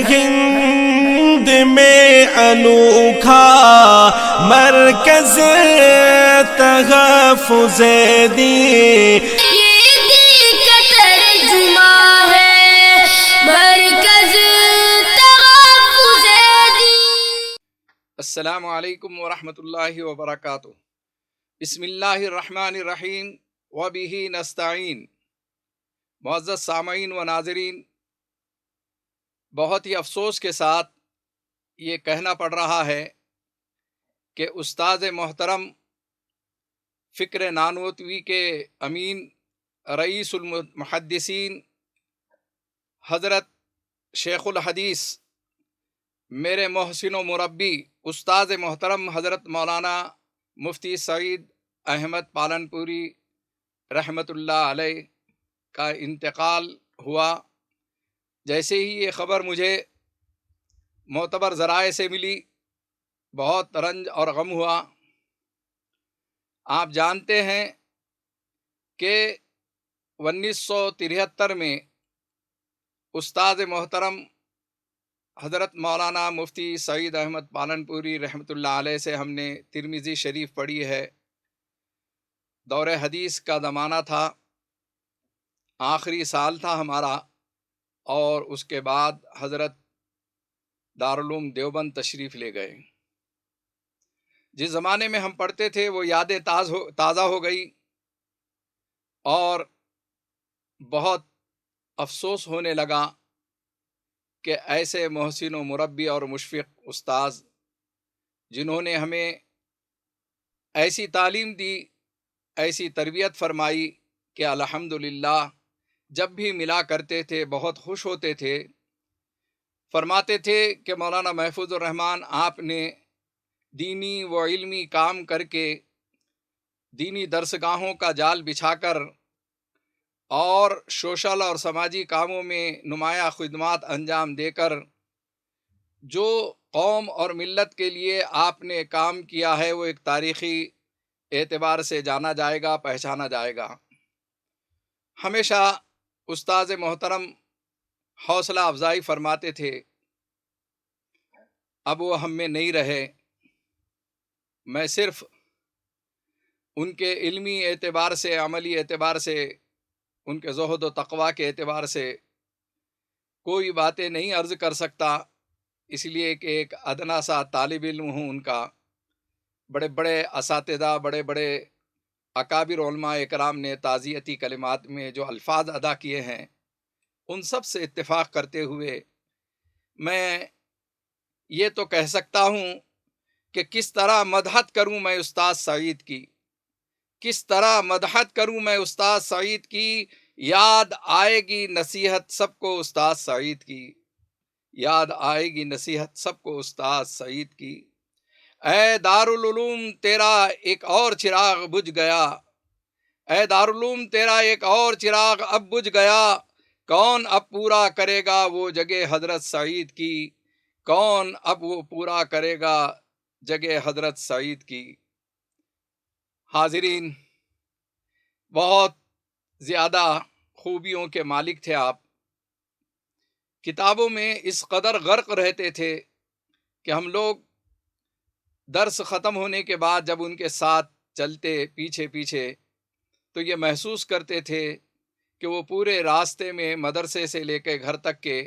ہند میں انوکھا مرکز تحفظ دین، یہ دل کا ترجمہ ہے مرکز تحفظ دین۔ السلام علیکم ورحمۃ اللہ وبرکاتہ۔ بسم اللہ الرحمن الرحیم وبہ نستعین۔ معزز سامعین و ناظرین، بہت ہی افسوس کے ساتھ یہ کہنا پڑ رہا ہے کہ استاد محترم فکر نانوتوی کے امین رئیس المحدثین حضرت شیخ الحدیث میرے محسن و مربی استاد محترم حضرت مولانا مفتی سعید احمد پالنپوری رحمۃ اللہ علیہ کا انتقال ہوا۔ جیسے ہی یہ خبر مجھے معتبر ذرائع سے ملی، بہت رنج اور غم ہوا۔ آپ جانتے ہیں کہ 1973 میں استاد محترم حضرت مولانا مفتی سعید احمد پالنپوری رحمۃ اللہ علیہ سے ہم نے ترمذی شریف پڑھی ہے۔ دور حدیث کا زمانہ تھا، آخری سال تھا ہمارا، اور اس کے بعد حضرت دارالعلوم دیوبند تشریف لے گئے۔ جس زمانے میں ہم پڑھتے تھے وہ یادیں تازہ ہو گئی، اور بہت افسوس ہونے لگا کہ ایسے محسن و مربی اور مشفق استاذ جنہوں نے ہمیں ایسی تعلیم دی، ایسی تربیت فرمائی کہ الحمدللہ جب بھی ملا کرتے تھے بہت خوش ہوتے تھے۔ فرماتے تھے کہ مولانا محفوظ الرحمن، آپ نے دینی و علمی کام کر کے، دینی درسگاہوں کا جال بچھا کر اور سوشل اور سماجی کاموں میں نمایاں خدمات انجام دے کر جو قوم اور ملت کے لیے آپ نے کام کیا ہے وہ ایک تاریخی اعتبار سے جانا جائے گا، پہچانا جائے گا۔ ہمیشہ استاذ محترم حوصلہ افزائی فرماتے تھے۔ اب وہ ہم میں نہیں رہے، میں صرف ان کے علمی اعتبار سے، عملی اعتبار سے، ان کے زہد و تقویٰ کے اعتبار سے کوئی باتیں نہیں عرض کر سکتا، اس لیے کہ ایک ادنا سا طالب علم ہوں ان کا۔ بڑے بڑے اساتذہ، بڑے بڑے اکابر علماء اکرام نے تعزیتی کلمات میں جو الفاظ ادا کیے ہیں، ان سب سے اتفاق کرتے ہوئے میں یہ تو کہہ سکتا ہوں کہ کس طرح مدحت کروں میں استاد سعید کی، کس طرح مدحت کروں میں استاد سعید کی۔ یاد آئے گی نصیحت سب کو استاد سعید کی، یاد آئے گی نصیحت سب کو استاد سعید کی۔ اے دارالعلوم تیرا ایک اور چراغ بجھ گیا، اے دارالعلوم تیرا ایک اور چراغ اب بجھ گیا، کون اب پورا کرے گا وہ جگہ حضرت سعید کی، کون اب وہ پورا کرے گا جگہ حضرت سعید کی۔ حاضرین، بہت زیادہ خوبیوں کے مالک تھے آپ۔ کتابوں میں اس قدر غرق رہتے تھے کہ ہم لوگ درس ختم ہونے کے بعد جب ان کے ساتھ چلتے پیچھے پیچھے تو یہ محسوس کرتے تھے کہ وہ پورے راستے میں مدرسے سے لے کے گھر تک کے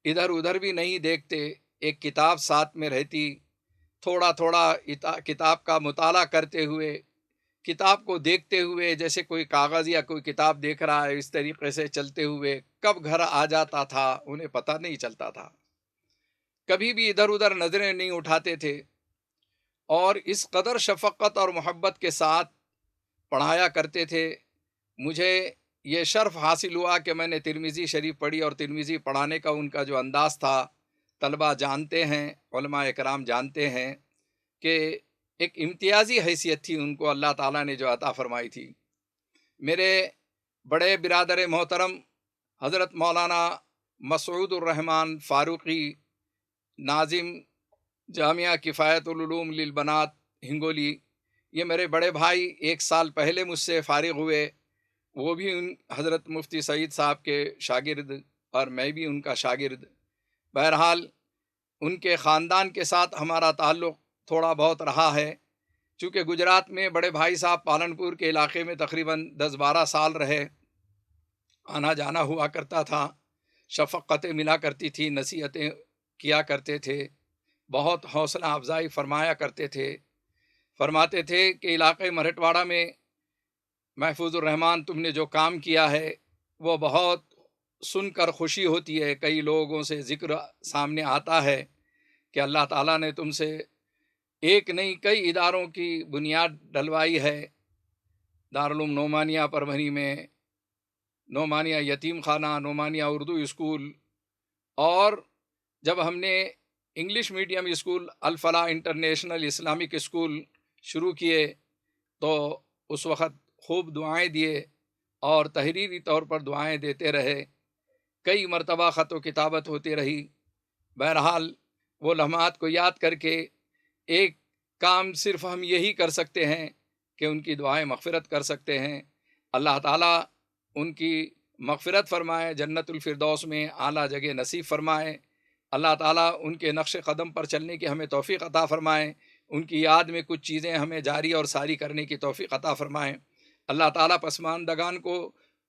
ادھر ادھر بھی نہیں دیکھتے، ایک کتاب ساتھ میں رہتی، تھوڑا تھوڑا کتاب کا مطالعہ کرتے ہوئے، کتاب کو دیکھتے ہوئے، جیسے کوئی کاغذ یا کوئی کتاب دیکھ رہا ہے، اس طریقے سے چلتے ہوئے کب گھر آ جاتا تھا انہیں پتہ نہیں چلتا تھا۔ کبھی بھی ادھر ادھر نظریں نہیں اٹھاتے تھے، اور اس قدر شفقت اور محبت کے ساتھ پڑھایا کرتے تھے۔ مجھے یہ شرف حاصل ہوا کہ میں نے ترمذی شریف پڑھی، اور ترمذی پڑھانے کا ان کا جو انداز تھا طلبہ جانتے ہیں، علماء اکرام جانتے ہیں کہ ایک امتیازی حیثیت تھی ان کو اللہ تعالیٰ نے جو عطا فرمائی تھی۔ میرے بڑے برادر محترم حضرت مولانا مسعود الرحمن فاروقی، ناظم جامعہ کفایت العلوم للبنات ہنگولی، یہ میرے بڑے بھائی 1 سال پہلے مجھ سے فارغ ہوئے، وہ بھی حضرت مفتی سعید صاحب کے شاگرد اور میں بھی ان کا شاگرد۔ بہرحال ان کے خاندان کے ساتھ ہمارا تعلق تھوڑا بہت رہا ہے، چونکہ گجرات میں بڑے بھائی صاحب پالنپور کے علاقے میں تقریباً 10-12 سال رہے، آنا جانا ہوا کرتا تھا، شفقتیں ملا کرتی تھی، نصیحتیں کیا کرتے تھے، بہت حوصلہ افزائی فرمایا کرتے تھے، فرماتے تھے کہ علاقے مرہٹواڑہ میں محفوظ الرحمان تم نے جو کام کیا ہے وہ بہت سن کر خوشی ہوتی ہے، کئی لوگوں سے ذکر سامنے آتا ہے کہ اللہ تعالیٰ نے تم سے ایک نہیں کئی اداروں کی بنیاد ڈلوائی ہے، دارالعلوم نعمانیہ پربھنی میں، نعمانیہ یتیم خانہ، نعمانیہ اردو اسکول، اور جب ہم نے انگلش میڈیم اسکول الفلاح انٹرنیشنل اسلامک اسکول شروع کیے تو اس وقت خوب دعائیں دیے اور تحریری طور پر دعائیں دیتے رہے، کئی مرتبہ خط و کتابت ہوتی رہی۔ بہرحال وہ لمحات کو یاد کر کے ایک کام صرف ہم یہی کر سکتے ہیں کہ ان کی دعائیں مغفرت کر سکتے ہیں، اللہ تعالیٰ ان کی مغفرت فرمائے، جنت الفردوس میں اعلیٰ جگہ نصیب فرمائے، اللہ تعالیٰ ان کے نقش قدم پر چلنے کی ہمیں توفیق عطا فرمائے، ان کی یاد میں کچھ چیزیں ہمیں جاری اور ساری کرنے کی توفیق عطا فرمائے، اللہ تعالیٰ پسماندگان کو،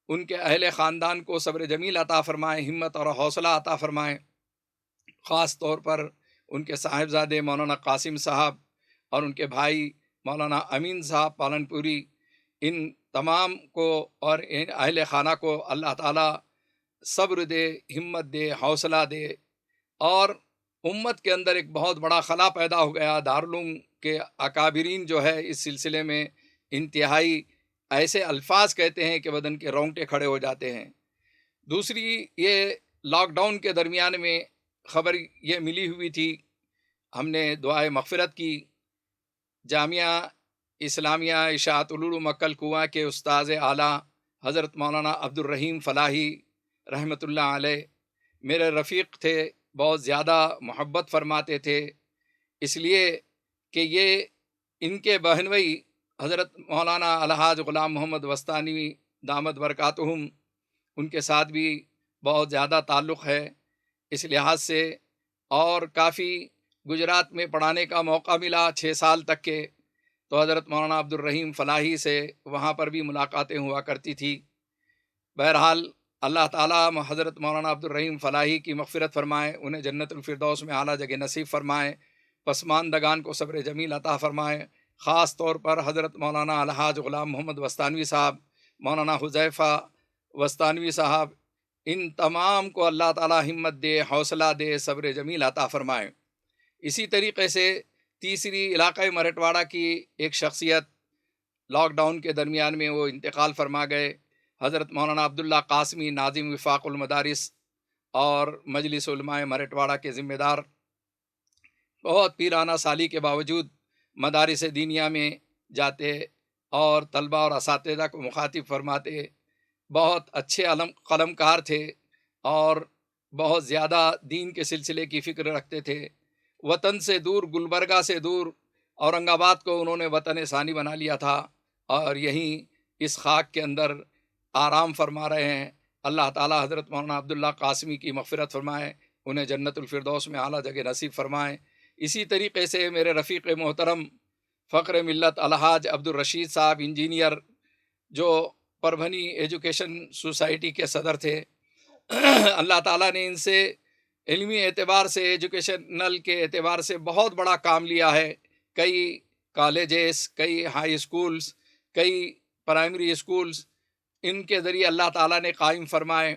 ان کے اہل خاندان کو صبر جمیل عطا فرمائے، ہمت اور حوصلہ عطا فرمائے، خاص طور پر ان کے صاحبزادے مولانا قاسم صاحب اور ان کے بھائی مولانا امین صاحب پالنپوری، ان تمام کو اور ان اہل خانہ کو اللہ تعالیٰ صبر دے، ہمت دے، حوصلہ دے، اور امت کے اندر ایک بہت بڑا خلا پیدا ہو گیا، دارالعلوم کے اکابرین جو ہے اس سلسلے میں انتہائی ایسے الفاظ کہتے ہیں کہ بدن کے رونگٹے کھڑے ہو جاتے ہیں۔ دوسری، یہ لاک ڈاؤن کے درمیان میں خبر یہ ملی ہوئی تھی، ہم نے دعائے مغفرت کی، جامعہ اسلامیہ اشاعت العلوم مکل کنواں کے استاذ اعلیٰ حضرت مولانا عبد الرحیم فلاحی رحمۃ اللہ علیہ میرے رفیق تھے، بہت زیادہ محبت فرماتے تھے، اس لیے کہ یہ ان کے بہنوئی حضرت مولانا الحاج غلام محمد وستانی دامت برکاتہم، ان کے ساتھ بھی بہت زیادہ تعلق ہے، اس لحاظ سے، اور کافی گجرات میں پڑھانے کا موقع ملا 6 سال تک کے، تو حضرت مولانا عبد الرحیم فلاحی سے وہاں پر بھی ملاقاتیں ہوا کرتی تھی۔ بہرحال اللہ تعالیٰ حضرت مولانا عبد الرحیم فلاحی کی مغفرت فرمائے، انہیں جنت الفردوس میں اعلیٰ جگہ نصیب فرمائے، پسماندگان کو صبر جمیل عطا فرمائے، خاص طور پر حضرت مولانا الحاج غلام محمد وستانوی صاحب، مولانا حذیفہ وستانوی صاحب، ان تمام کو اللہ تعالیٰ ہمت دے، حوصلہ دے، صبر جمیل عطا فرمائے۔ اسی طریقے سے تیسری علاقہ مرہٹواڑہ کی ایک شخصیت لاک ڈاؤن کے درمیان میں وہ انتقال فرما گئے، حضرت مولانا عبداللہ قاسمی ناظم وفاق المدارس اور مجلس علماء مرہٹواڑہ کے ذمہ دار، بہت پیرانہ سالی کے باوجود مدارس دینیہ میں جاتے اور طلبہ اور اساتذہ کو مخاطب فرماتے، بہت اچھے قلم کار تھے اور بہت زیادہ دین کے سلسلے کی فکر رکھتے تھے، وطن سے دور، گلبرگہ سے دور، اورنگ آباد کو انہوں نے وطن ثانی بنا لیا تھا اور یہیں اس خاک کے اندر آرام فرما رہے ہیں۔ اللہ تعالیٰ حضرت مولانا عبداللہ قاسمی کی مغفرت فرمائے، انہیں جنت الفردوس میں اعلیٰ جگہ نصیب فرمائے۔ اسی طریقے سے میرے رفیق محترم فخر ملت الحاج عبد الرشید صاحب انجینئر، جو پربھنی ایجوکیشن سوسائٹی کے صدر تھے، اللہ تعالیٰ نے ان سے علمی اعتبار سے، ایجوکیشنل کے اعتبار سے بہت بڑا کام لیا ہے، کئی کالجز، کئی ہائی اسکولز، کئی پرائمری اسکولز ان کے ذریعے اللہ تعالیٰ نے قائم فرمائے،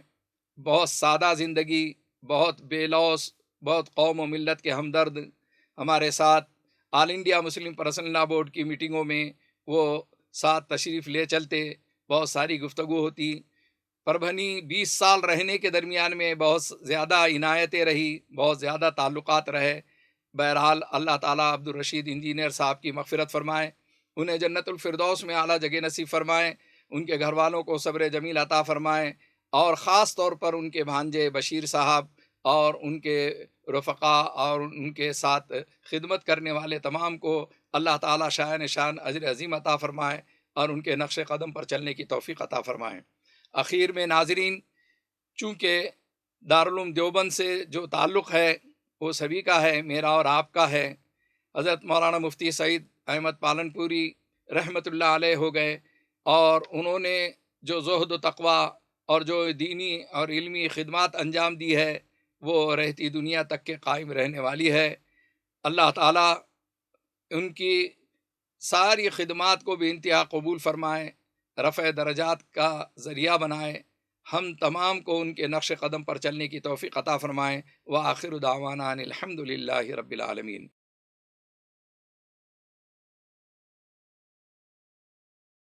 بہت سادہ زندگی، بہت بے لوث، بہت قوم و ملت کے ہمدرد، ہمارے ساتھ آل انڈیا مسلم پرسنل لا بورڈ کی میٹنگوں میں وہ ساتھ تشریف لے چلتے، بہت ساری گفتگو ہوتی، پربھنی 20 سال رہنے کے درمیان میں بہت زیادہ عنایتیں رہی، بہت زیادہ تعلقات رہے۔ بہرحال اللہ تعالیٰ عبد الرشید انجینئر صاحب کی مغفرت فرمائے، انہیں جنت الفردوس میں اعلیٰ جگہ نصیب فرمائے، ان کے گھر والوں کو صبر جمیل عطا فرمائے، اور خاص طور پر ان کے بھانجے بشیر صاحب اور ان کے رفقا اور ان کے ساتھ خدمت کرنے والے تمام کو اللہ تعالیٰ شایان شان اجر عظیم عطا فرمائے اور ان کے نقش قدم پر چلنے کی توفیق عطا فرمائے۔ اخیر میں ناظرین، چونکہ دارالعلوم دیوبند سے جو تعلق ہے وہ سبھی کا ہے، میرا اور آپ کا ہے۔ حضرت مولانا مفتی سعید احمد پالنپوری رحمۃ اللہ علیہ ہو گئے، اور انہوں نے جو زہد و تقوی اور جو دینی اور علمی خدمات انجام دی ہے وہ رہتی دنیا تک کے قائم رہنے والی ہے۔ اللہ تعالیٰ ان کی ساری خدمات کو بے انتہا قبول فرمائے، رفع درجات کا ذریعہ بنائے، ہم تمام کو ان کے نقش قدم پر چلنے کی توفیق عطا فرمائیں۔ وآخر دعوانا ان الحمد للہ رب العالمین۔